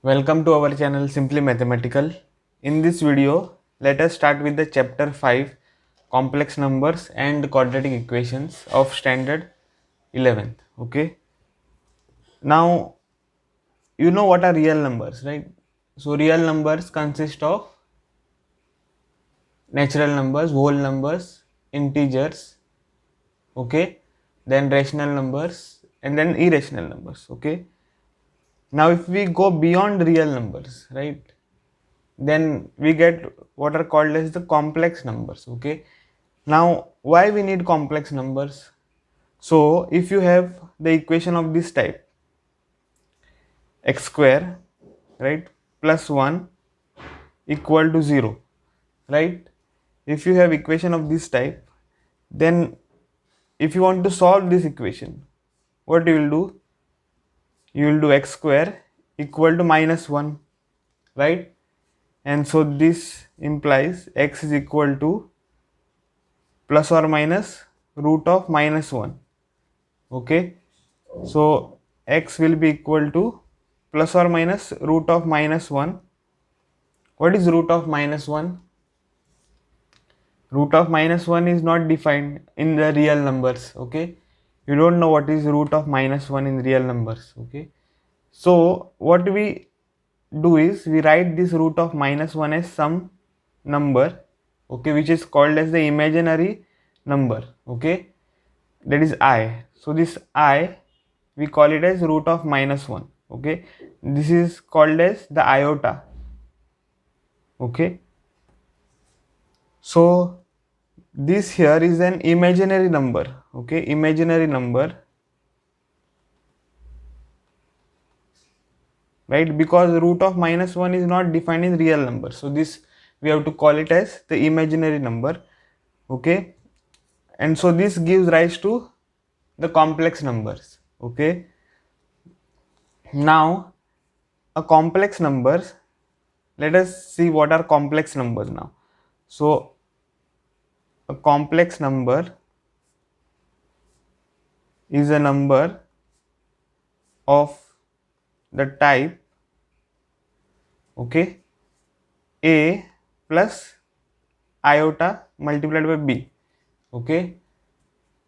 Welcome to our channel Simply Mathematical. In this video, let us start with the chapter 5 complex numbers and quadratic equations of standard 11th. Okay. Now, you know what are real numbers, right? So, real numbers consist of natural numbers, whole numbers, integers, okay, then rational numbers, and then irrational numbers. Okay. Now, if we go beyond real numbers, right, then we get what are called as the complex numbers. Okay, now why we need complex numbers? So if you have the equation of this type, x square, right, plus 1 equal to 0, right, if you have equation of this type, then if you want to solve this equation, what you will do? You will do x square equal to minus 1, right, and so this implies x is equal to plus or minus root of minus 1. Okay, so x will be equal to plus or minus root of minus 1. What is root of minus 1? Root of minus 1 is not defined in the real numbers. Okay, you don't know what is root of minus 1 in real numbers. Okay, so what we do is we write this root of minus 1 as some number, okay, which is called as the imaginary number. Okay, that is I. So this I, we call it as root of minus 1. Okay, this is called as the iota. Okay, so this here is an imaginary number. Okay, imaginary number, right, because root of minus 1 is not defined in real number, so this we have to call it as the imaginary number. Okay, and so this gives rise to the complex numbers. Okay, now a complex numbers, let us see what are complex numbers now. So a complex number is a number of the type, okay, a plus iota multiplied by b. Okay,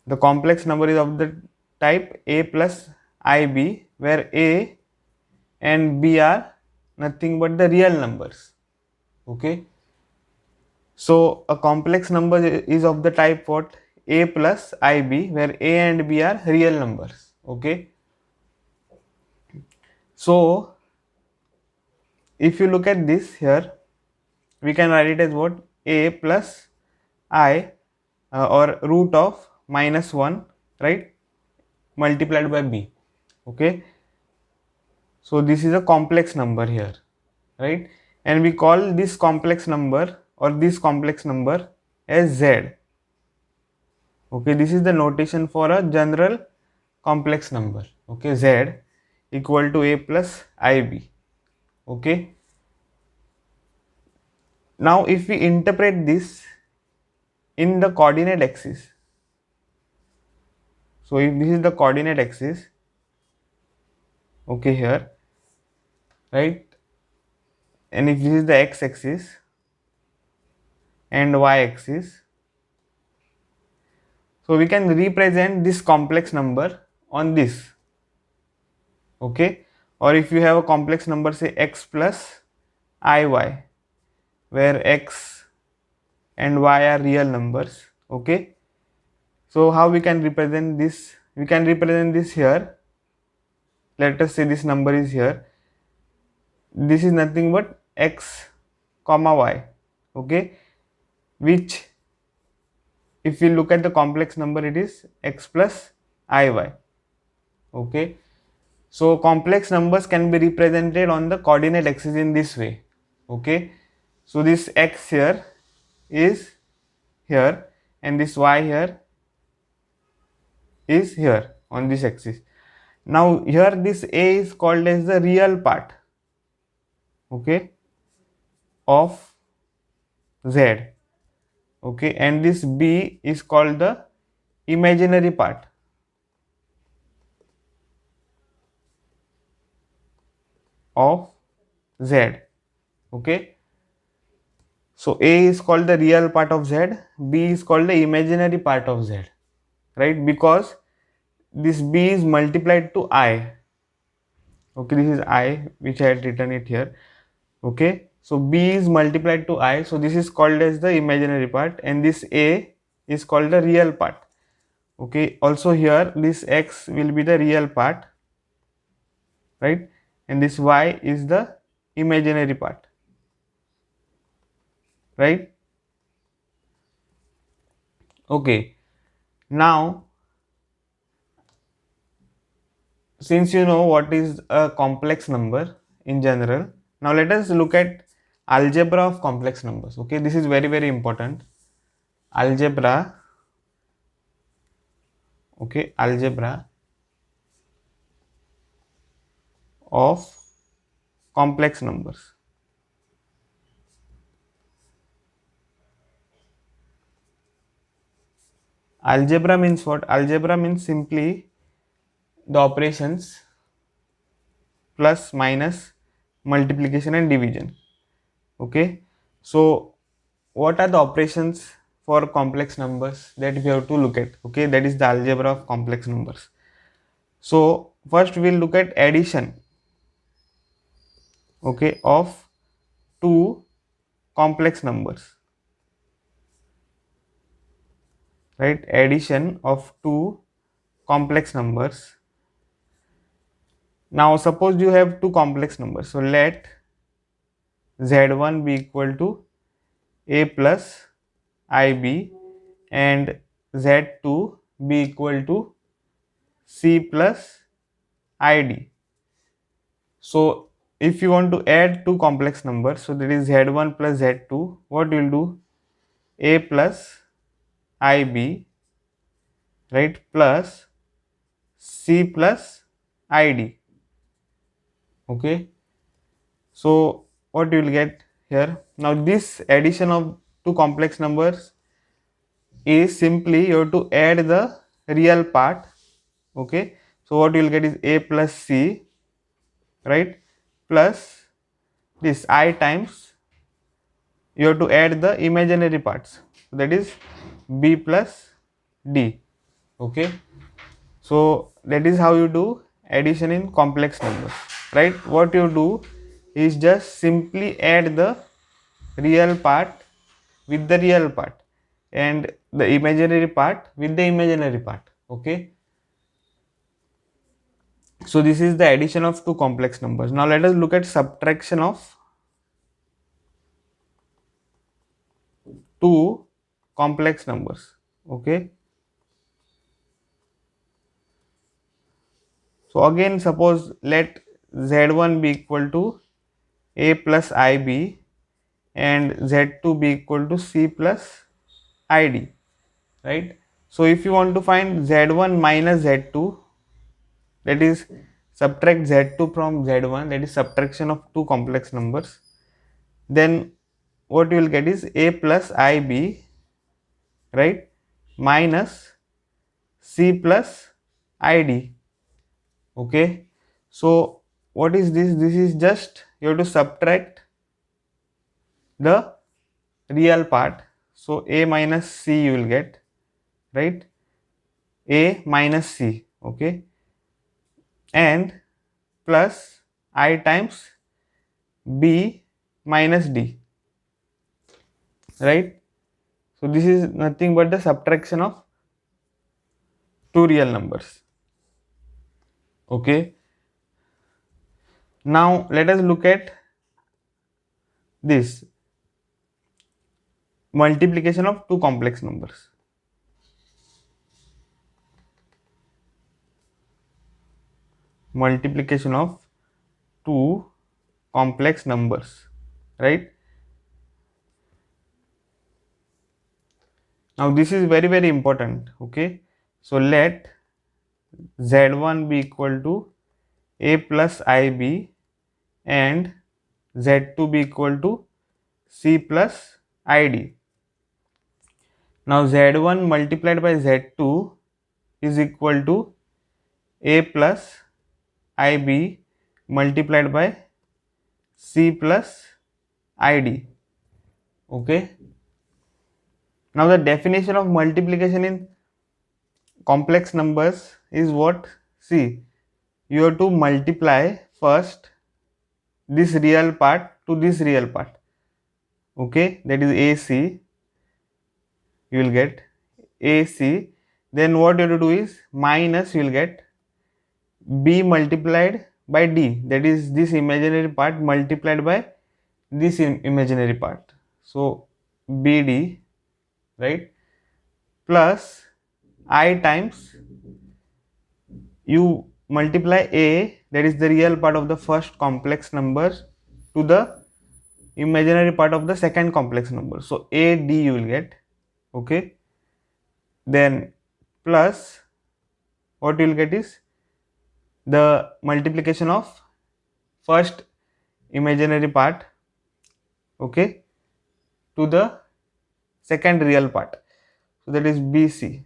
the complex number is of the type a plus ib, where a and b are nothing but the real numbers. Okay, so a complex number is of the type what? A plus ib, where a and b are real numbers. Okay, so if you look at this here, we can write it as what? A plus I or root of minus 1, right, multiplied by b. Okay, so this is a complex number here, right, and we call this complex number or this complex number as z. Okay, this is the notation for a general complex number. Okay, z equal to a plus ib. Okay, now if we interpret this in the coordinate axis, so if this is the coordinate axis, okay, here, right, and if this is the x axis and y axis, so we can represent this complex number on this. Okay, or if you have a complex number, say x plus iy, where x and y are real numbers. Okay, so how we can represent this? We can represent this here. Let us say this number is here. This is nothing but x comma y. Okay, which if we look at the complex number, it is x plus iy. Okay, so complex numbers can be represented on the coordinate axis in this way. Okay, so this x here is here and this y here is here on this axis. Now here this a is called as the real part, okay, of z. Okay, and this b is called the imaginary part of z. Okay, so a is called the real part of z, b is called the imaginary part of z, right? Because this b is multiplied to I. Okay, this is I which I had written it here. Okay, so b is multiplied to I, so this is called as the imaginary part, and this a is called the real part. Okay, also here this x will be the real part, right? And this y is the imaginary part, right? Okay, now since you know what is a complex number in general, now let us look at algebra of complex numbers. Okay, this is very important. Algebra. Okay, algebra of complex numbers. Algebra means what? Algebra means simply the operations plus, minus, multiplication and division. Okay, so what are the operations for complex numbers that we have to look at? Okay, that is the algebra of complex numbers. So first we will look at addition, okay, of two complex numbers, right? Addition of two complex numbers. Now suppose you have two complex numbers, so let z1 be equal to a plus ib and z2 be equal to c plus id. So if you want to add two complex numbers, so that is z1 plus z2, what you will do? A plus ib, right, plus c plus id. Okay, so what you will get here? Now this addition of two complex numbers is simply you have to add the real part. Okay, so what you will get is a plus c, right, plus this I times you have to add the imaginary parts, so that is b plus d. Okay, so that is how you do addition in complex numbers, right? What you do is just simply add the real part with the real part and the imaginary part with the imaginary part. Okay, so this is the addition of two complex numbers. Now let us look at subtraction of two complex numbers. Okay, so again suppose let z1 be equal to a plus ib and z2 be equal to c plus id, right? So if you want to find z1 minus z2, that is subtract z2 from z1, that is subtraction of two complex numbers, then what you will get is a plus ib, right, minus c plus id. Okay, so what is this? This is just you have to subtract the real part, so a minus c you will get, right, a minus c. Okay, and plus I times b minus d, right? So this is nothing but the subtraction of two real numbers. Okay, now let us look at this multiplication of two complex numbers. Multiplication of two complex numbers, right? Now this is very important. Okay, so let z1 be equal to a plus ib and z2 be equal to c plus id. Now z1 multiplied by z2 is equal to a plus ib multiplied by C plus ID. Okay. Now the definition of multiplication in complex numbers is what? See, you have to multiply first this real part to this real part. Okay, that is AC. You will get AC. Then what you have to do is minus, you will get B multiplied by D, that is this imaginary part multiplied by this imaginary part. So BD, right, plus I times, you multiply A, that is the real part of the first complex number, to the imaginary part of the second complex number. So AD you will get. Okay, then plus what you will get is the multiplication of first imaginary part, okay, to the second real part. So that is BC,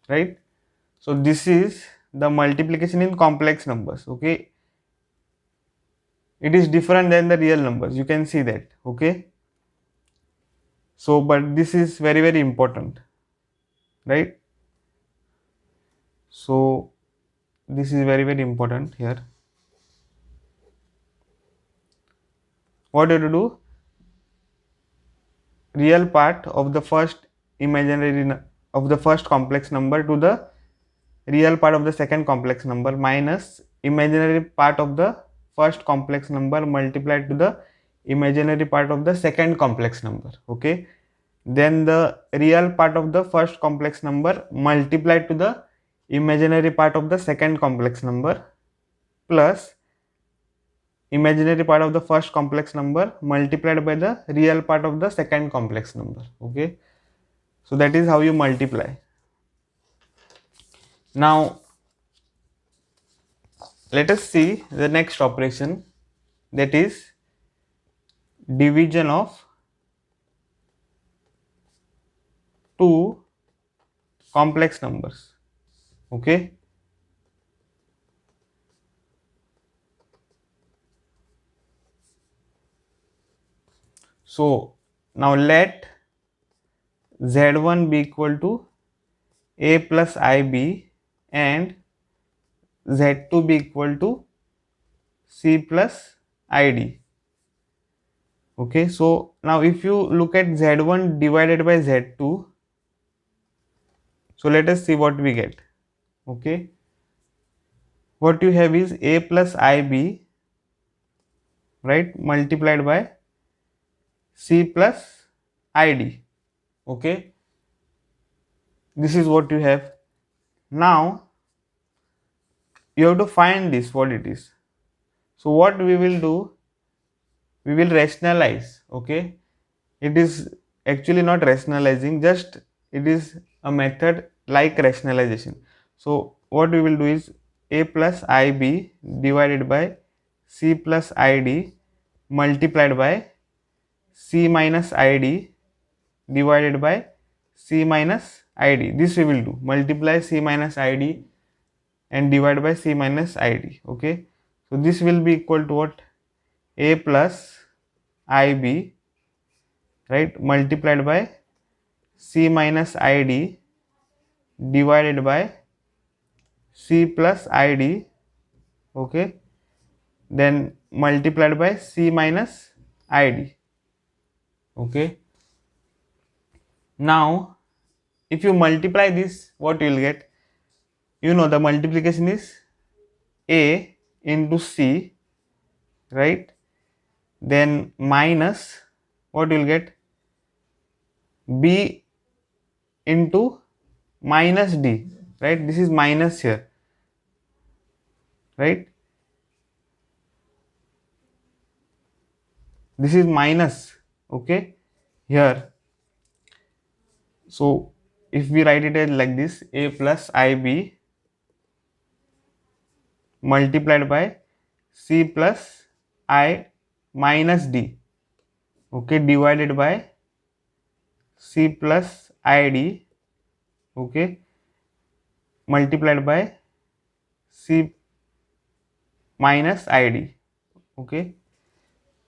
right? So this is the multiplication in complex numbers. Okay, it is different than the real numbers, you can see that. Okay, so but this is very very important, right? So this is very very important here. What do you do? Real part of the first imaginary of the first complex number to the real part of the second complex number minus imaginary part of the first complex number multiplied to the imaginary part of the second complex number. Okay, then the real part of the first complex number multiplied to the imaginary part of the second complex number plus imaginary part of the first complex number multiplied by the real part of the second complex number. Okay, so that is how you multiply. Now let us see the next operation, that is division of two complex numbers. Okay, so now let Z1 be equal to A plus IB and Z2 be equal to C plus ID. Okay, so now if you look at Z1 divided by Z2, so let us see what we get. Okay, what you have is A plus IB, right, multiplied by C plus ID. Okay, this is what you have. Now you have to find this, what it is. So what we will do, we will rationalize. Okay, it is actually not rationalizing, just it is a method like rationalization. So what we will do is A plus IB divided by C plus ID multiplied by C minus ID divided by C minus ID. This we will do, multiply C minus ID and divide by C minus ID. Okay, so this will be equal to what? A plus IB, right, multiplied by C minus ID divided by C plus ID. Okay, then multiplied by C minus ID. Okay, now if you multiply this, what you will get? You know the multiplication is A into C, right, then minus what you will get? B into minus D, right, this is minus here, right, this is minus. Okay, here, so if we write it as like this, A plus IB multiplied by C plus I minus D, okay, divided by C plus ID, okay, multiplied by C minus ID. Okay,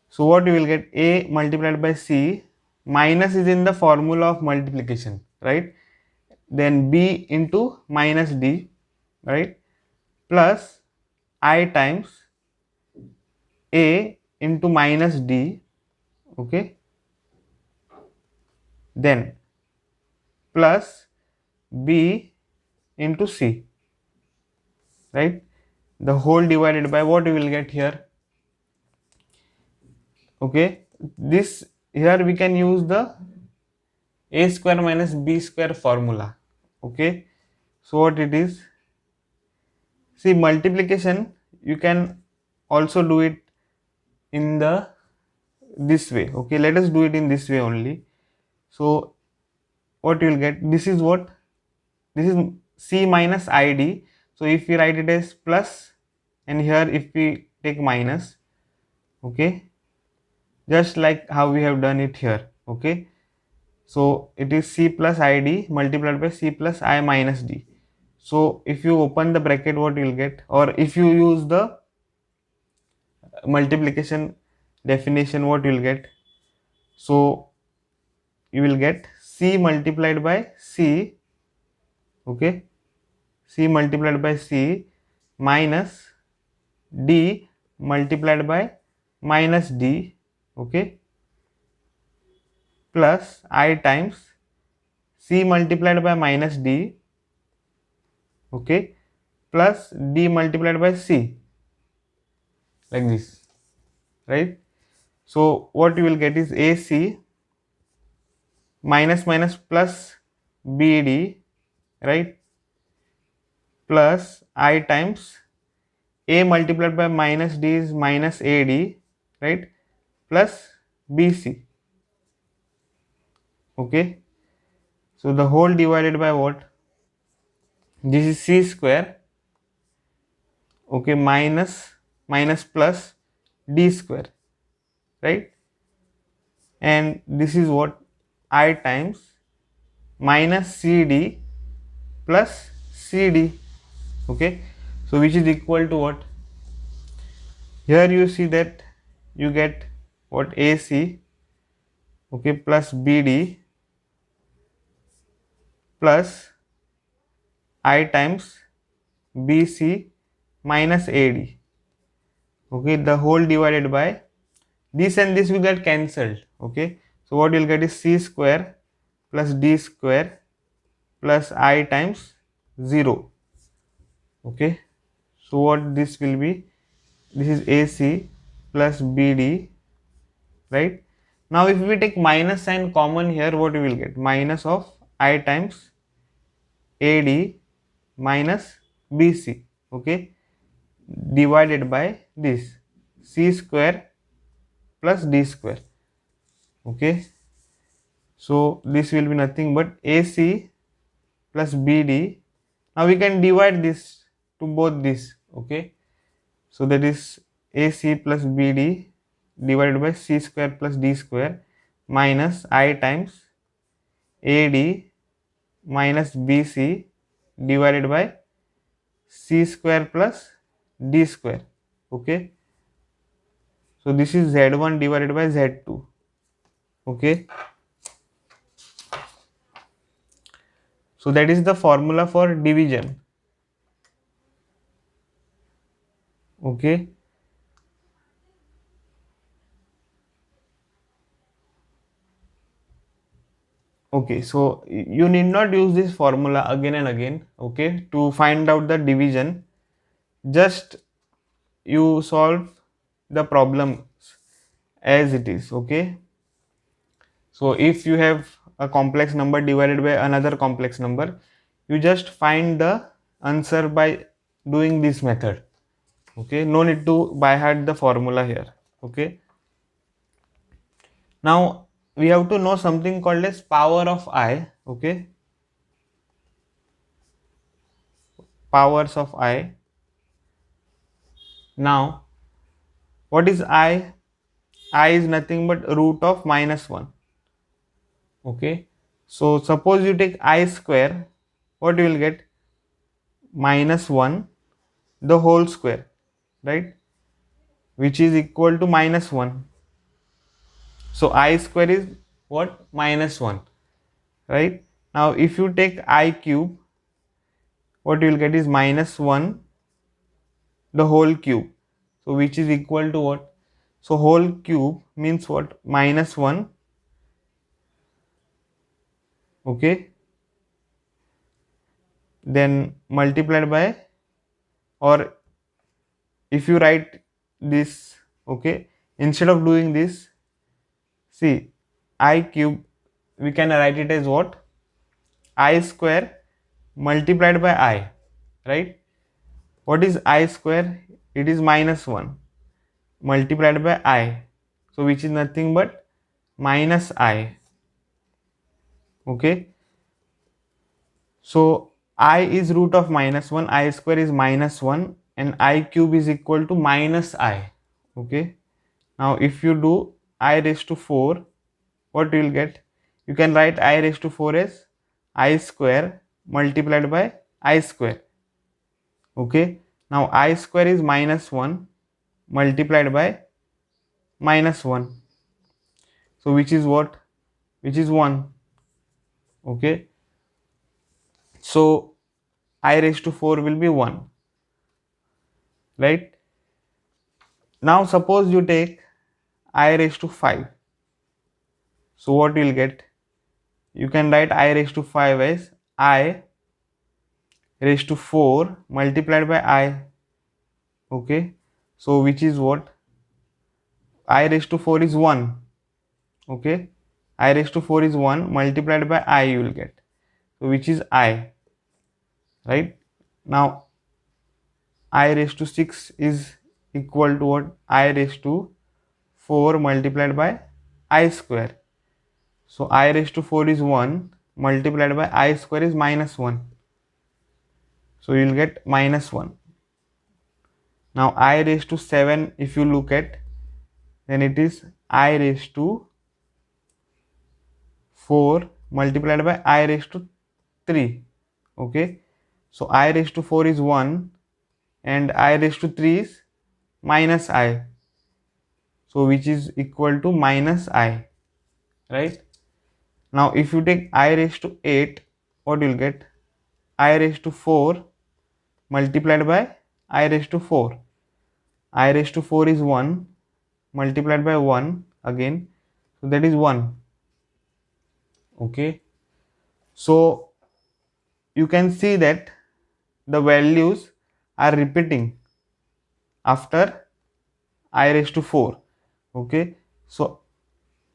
so what you will get, A multiplied by C, minus is in the formula of multiplication, right? Then B into minus D, right, plus I times A into minus D, okay, then plus B into C, right, the whole divided by what you will get here. Okay, this here we can use the A square minus B square formula. Okay, so what it is, see, multiplication you can also do it in the this way. Okay, let us do it in this way only. So what you will get, this is what, this is C minus ID. So if we write it as plus, and here if we take minus, okay, just like how we have done it here. Okay, so it is C plus ID multiplied by C plus I minus D. So if you open the bracket, what you will get, or if you use the multiplication definition, what you will get, so you will get C multiplied by C, okay, C multiplied by C minus D multiplied by minus D, okay, plus I times C multiplied by minus D, okay, plus D multiplied by C, like this, right? So what you will get is AC minus minus plus BD, right, plus I times A multiplied by minus D is minus AD, right, plus BC, okay. So the whole divided by what, this is C square, okay, minus minus plus D square, right, and this is what, I times minus CD plus CD, okay. So which is equal to what, here you see that you get what, AC, okay, plus BD plus I times BC minus AD, okay, the whole divided by this, and this will get cancelled, okay. So what you will get is C square plus D square plus I times 0, okay. So what this will be, this is AC plus BD, right. Now if we take minus sign common here, what we will get, minus of I times AD minus BC, okay, divided by this C square plus D square, okay. So this will be nothing but AC plus BD. Now we can divide this to both this, okay. So that is AC plus BD divided by C square plus D square minus I times AD minus BC divided by C square plus D square, okay. So this is Z1 divided by Z2, okay. So that is the formula for division, okay. Okay, so you need not use this formula again and again, okay, to find out the division. Just you solve the problem as it is, okay. So if you have a complex number divided by another complex number, you just find the answer by doing this method, okay. No need to by heart the formula here, okay. Now we have to know something called as power of I, okay, powers of I. Now what is I? I is nothing but root of minus 1, okay. So suppose you take I square, what you will get, minus 1 the whole square, right, which is equal to -1. So I square is what? -1, right? Now if you take I cube, what you will get is -1 the whole cube. So which is equal to what? So whole cube means what? -1, okay, then multiplied by, or if you write this, okay, instead of doing this, see, I cube, we can write it as what? I square multiplied by I, right? What is I square? It is -1 multiplied by I, so which is nothing but minus I, okay. So I is root of -1, I square is -1, and I cube is equal to minus I, okay. Now if you do I raised to 4, what you will get? You can write I raised to 4 as I square multiplied by I square, okay. Now I square is -1 multiplied by -1, so which is what? Which is 1, okay. So I raised to 4 will be 1, right? Now suppose you take I raised to 5, so what you will get? You can write I raised to 5 as I raised to 4 multiplied by I, okay. So which is what? I raised to 4 is 1, okay. I raised to 4 is 1 multiplied by I you will get, so which is I, right? Now I raised to 6 is equal to what? I raised to 4 multiplied by I square, so I raised to 4 is 1 multiplied by I square is -1, so you will get -1. Now I raised to 7, if you look at, then it is I raised to 4 multiplied by I raised to 3, okay. So I raised to 4 is 1 and I raised to 3 is minus I, so which is equal to minus I, right? Now if you take I raised to 8, what you will get? I raised to 4 multiplied by I raised to 4. I raised to 4 is 1 multiplied by 1 again, so that is 1, okay. So you can see that the values are repeating after I raised to 4, okay. So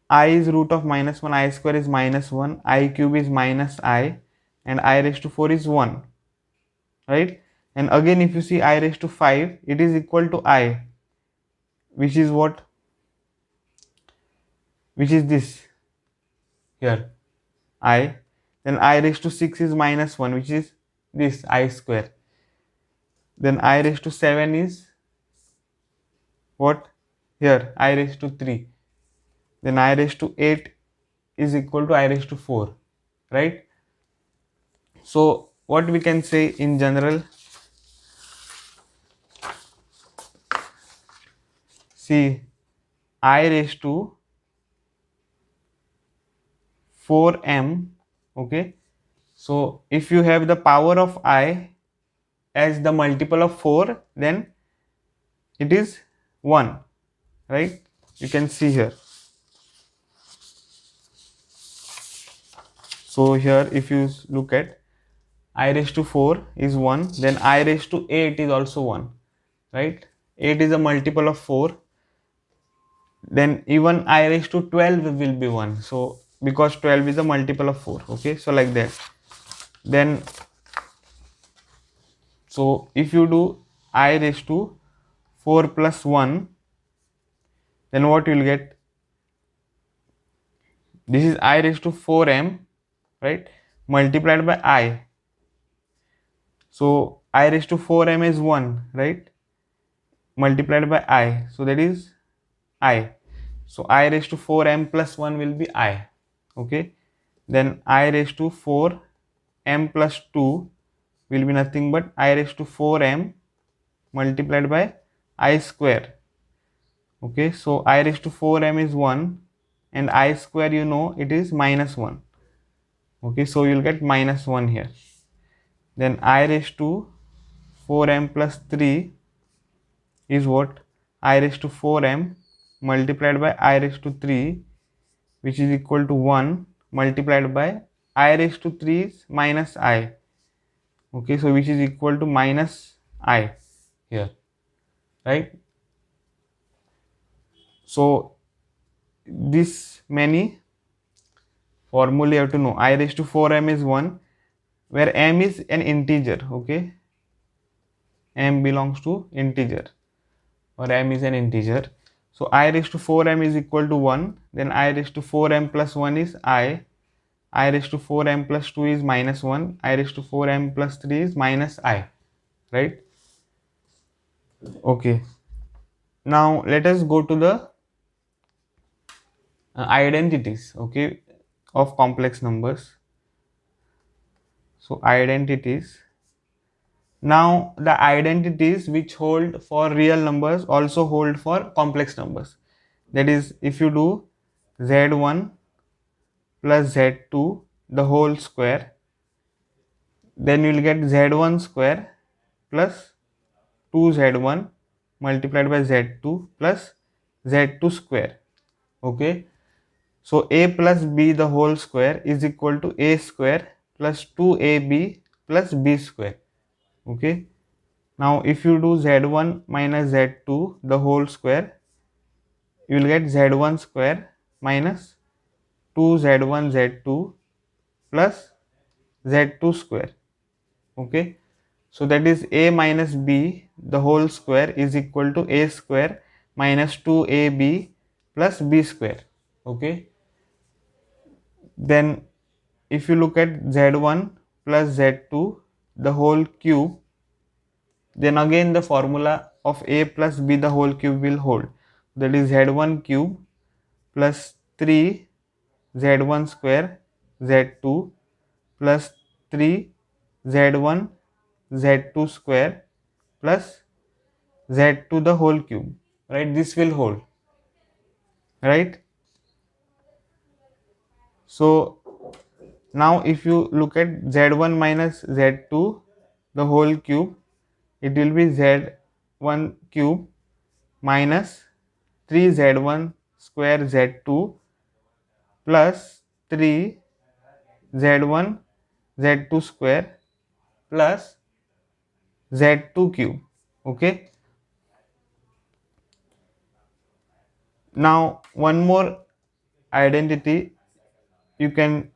I is root of -1, I square is -1, I cube is minus I, and I raised to 4 is 1, right? And again if you see I raised to 5, it is equal to I, which is what? Which is this here, I. Then I raised to 6 is -1, which is this I square. Then I raised to 7 is what? Here I raised to 3. Then I raised to 8 is equal to I raised to 4, right? So what we can say in general, see, I raised to 4m, okay. So if you have the power of I as the multiple of 4, then it is 1, right? You can see here. So here if you look at I raised to 4 is 1, then I raised to 8 is also 1, right? 8 is a multiple of 4. Then even I raised to 12 will be 1, so because 12 is a multiple of 4, okay. So like that. Then so if you do I raised to 4 plus 1, then what you will get? This is I raised to 4m, right, multiplied by I. So I raised to 4m is 1, right, multiplied by I, so that is I. So I raised to 4m plus 1 will be I, okay. Then I raised to 4m plus 2 will be nothing but I raised to 4m multiplied by I square, Okay, so I raised to 4m is 1 and I square, you know, it is minus 1. Okay, so you'll get minus 1 here. Then I raised to 4m plus 3 is what? I raised to 4m multiplied by I raised to 3, which is equal to 1 multiplied by I raised to 3 is minus I. Okay, so which is equal to minus I here, right? So this many formula you have to know. I raised to 4m is 1, where m is an integer. Okay, m belongs to integer, or m is an integer. So I raised to 4m is equal to 1, then I raised to 4m plus 1 is I raised to 4m plus 2 is minus 1, I raised to 4m plus 3 is minus I, right? Okay, now let us go to the identities, okay, of complex numbers. So identities. Now the identities which hold for real numbers also hold for complex numbers. That is, if you do z1 plus z2 the whole square, then you will get z1 square plus 2z1 multiplied by z2 plus z2 square. Okay, so a plus b the whole square is equal to a square plus 2ab plus b square. Okay, now if you do z1 minus z2 the whole square, you will get z1 square minus 2z1 z2 plus z2 square. Okay, so that is a minus b the whole square is equal to a square minus 2ab plus b square. Okay, then if you look at z1 plus z2 the whole cube, then again the formula of a plus b the whole cube will hold. That is z1 cube plus 3 z1 square z2 plus 3 z1 z2 square plus z2 the whole cube, right? This will hold, right? So now if you look at z1 minus z2 the whole cube, it will be z1 cube minus 3z1 square z2 plus 3 z1 z2 square plus z2 cube. Okay, now one more identity you can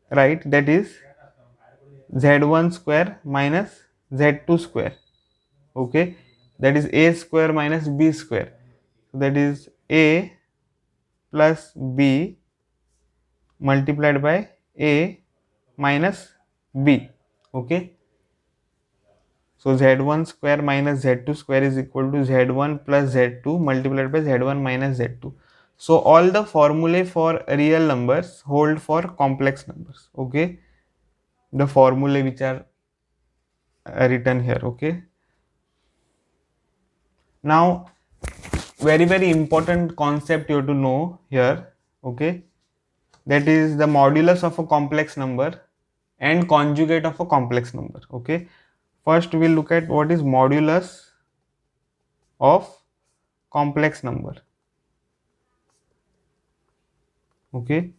write, that is z1 square minus z2 square. Okay, that is a square minus b square. That is a plus b multiplied by a minus b. Okay, so z1 square minus z2 square is equal to z1 plus z2 multiplied by z1 minus z2. So all the formulae for real numbers hold for complex numbers. Okay, the formulae which are written here. Okay, now very important concept you have to know here. Okay, that is the modulus of a complex number and conjugate of a complex number. Okay, first we will look at what is modulus of complex number. Okay,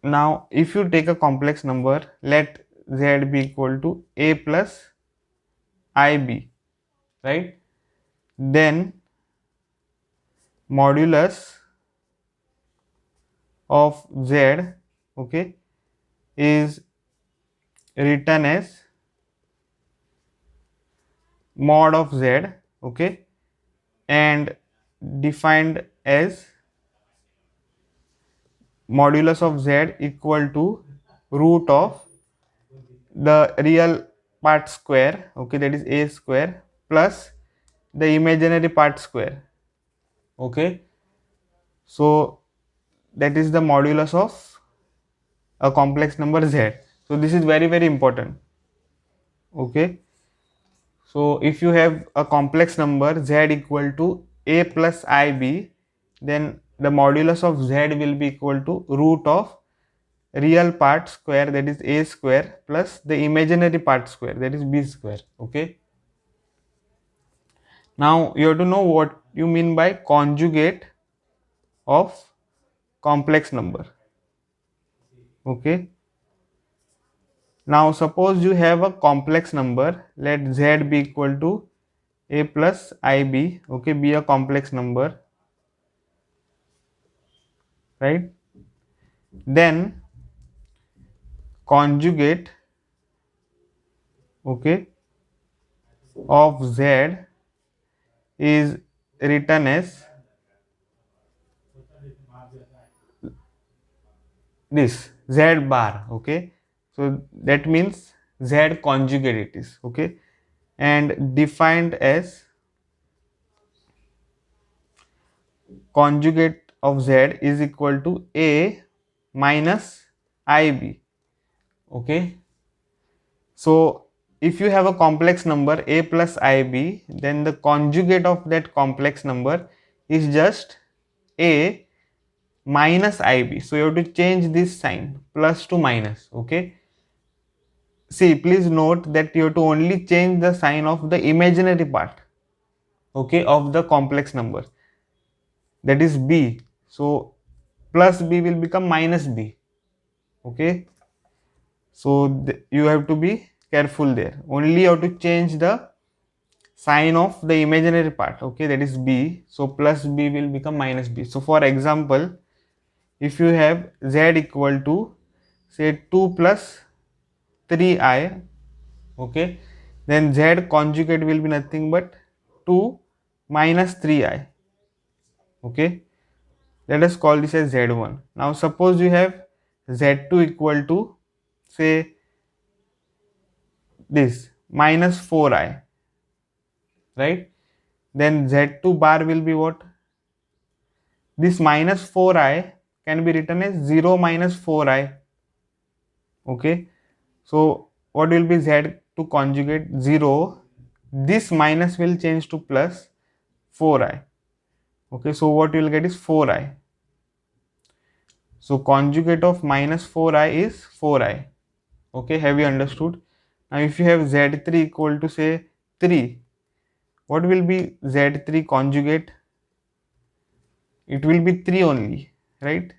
now if you take a complex number, let z be equal to a plus ib, right? Then modulus of z, okay, is written as mod of z, okay, and defined as modulus of z equal to root of the real part square, okay, that is a square plus the imaginary part square. Okay, so that is the modulus of a complex number z. So this is very important. Okay, So if you have a complex number z equal to a plus ib, then the modulus of z will be equal to root of real part square, that is a square, plus the imaginary part square, that is b square. Okay, now you have to know what you mean by conjugate of complex number. Okay, now suppose you have a complex number, let z be equal to a plus ib. Okay, be a complex number, right? Then conjugate, okay, of z is written as this z bar. Okay, so that means z conjugate it is. Okay, and defined as conjugate of z is equal to a minus ib. Okay, so if you have a complex number a plus ib, then the conjugate of that complex number is just a minus ib. So you have to change this sign, plus to minus. Okay, see, please note that you have to only change the sign of the imaginary part, okay, of the complex number, that is b. So plus b will become minus b. Okay, so you have to be careful there. Only you have to change the sign of the imaginary part, okay, that is b. So plus b will become minus b. So for example, if you have z equal to say 2 plus 3i, okay, then z conjugate will be nothing but 2 minus 3i. Okay, let us call this as z1. Now suppose you have z2 equal to say this minus 4i, right? Then z2 bar will be what? This minus 4i can be written as 0 minus 4i. Okay, so what will be z2 conjugate? 0. This minus will change to plus 4i. Okay, so what you will get is 4i. So conjugate of minus 4i is 4i. Okay, have you understood? Now if you have z3 equal to say 3, what will be z3 conjugate? It will be 3 only, right?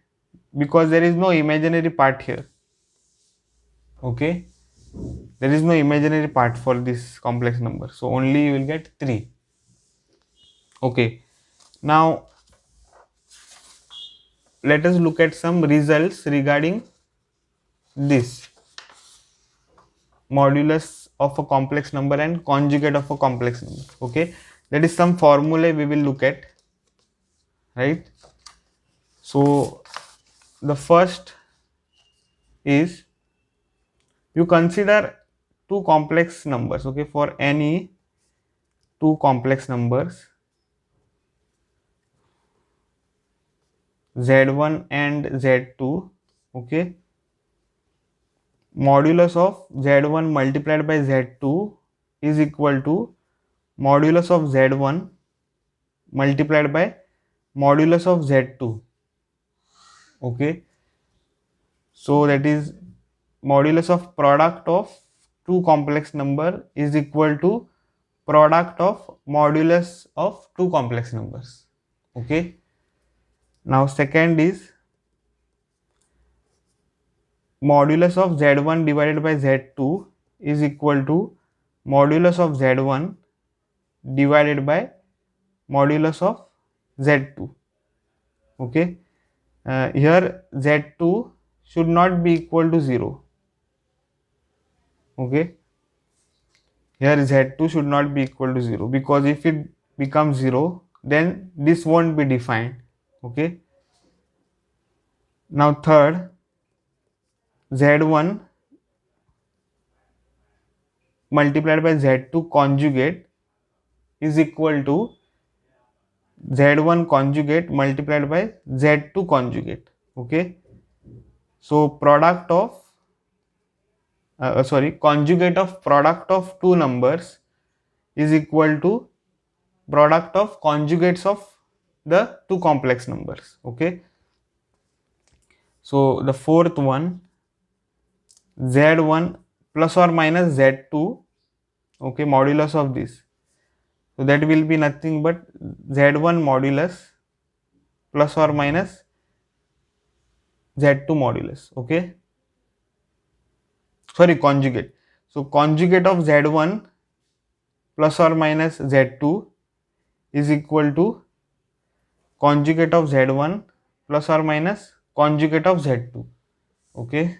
Because there is no imaginary part here. Okay, there is no imaginary part for this complex number, so only you will get 3. Okay, now let us look at some results regarding this modulus of a complex number and conjugate of a complex number. Okay, that is some formula we will look at, right? So the first is, you consider two complex numbers. Okay, for any two complex numbers z1 and z2, okay, modulus of z1 multiplied by z2 is equal to modulus of z1 multiplied by modulus of z2. Okay, so that is modulus of product of two complex number is equal to product of modulus of two complex numbers. Okay, now second is modulus of z1 divided by z2 is equal to modulus of z1 divided by modulus of z2. Okay, here z2 should not be equal to 0. Okay, here z2 should not be equal to 0, because if it becomes 0, then this won't be defined. Okay, now third, z1 multiplied by z2 conjugate is equal to z1 conjugate multiplied by z2 conjugate. Okay, so product of conjugate of product of two numbers is equal to product of conjugates of the two complex numbers. Okay, so the fourth one, z1 plus or minus z2, okay, modulus of this, so that will be nothing but z1 modulus plus or minus z2 modulus. Okay, sorry, conjugate. So conjugate of z1 plus or minus z2 is equal to conjugate of z1 plus or minus conjugate of z2. Okay,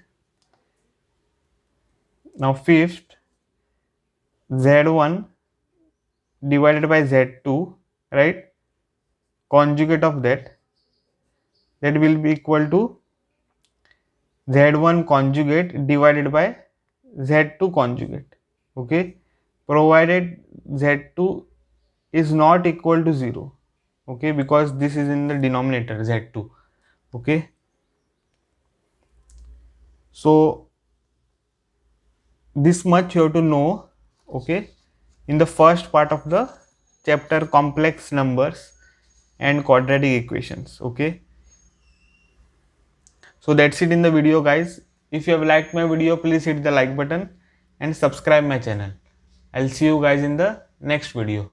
now fifth, z1 divided by z2, right, conjugate of that will be equal to z1 conjugate divided by z2 conjugate. Okay, provided z2 is not equal to 0. Okay, because this is in the denominator z2. Okay, so this much you have to know, okay, in the first part of the chapter, complex numbers and quadratic equations. Okay, so that's it in the video, guys. If you have liked my video, please hit the like button and subscribe my channel. I'll see you guys in the next video.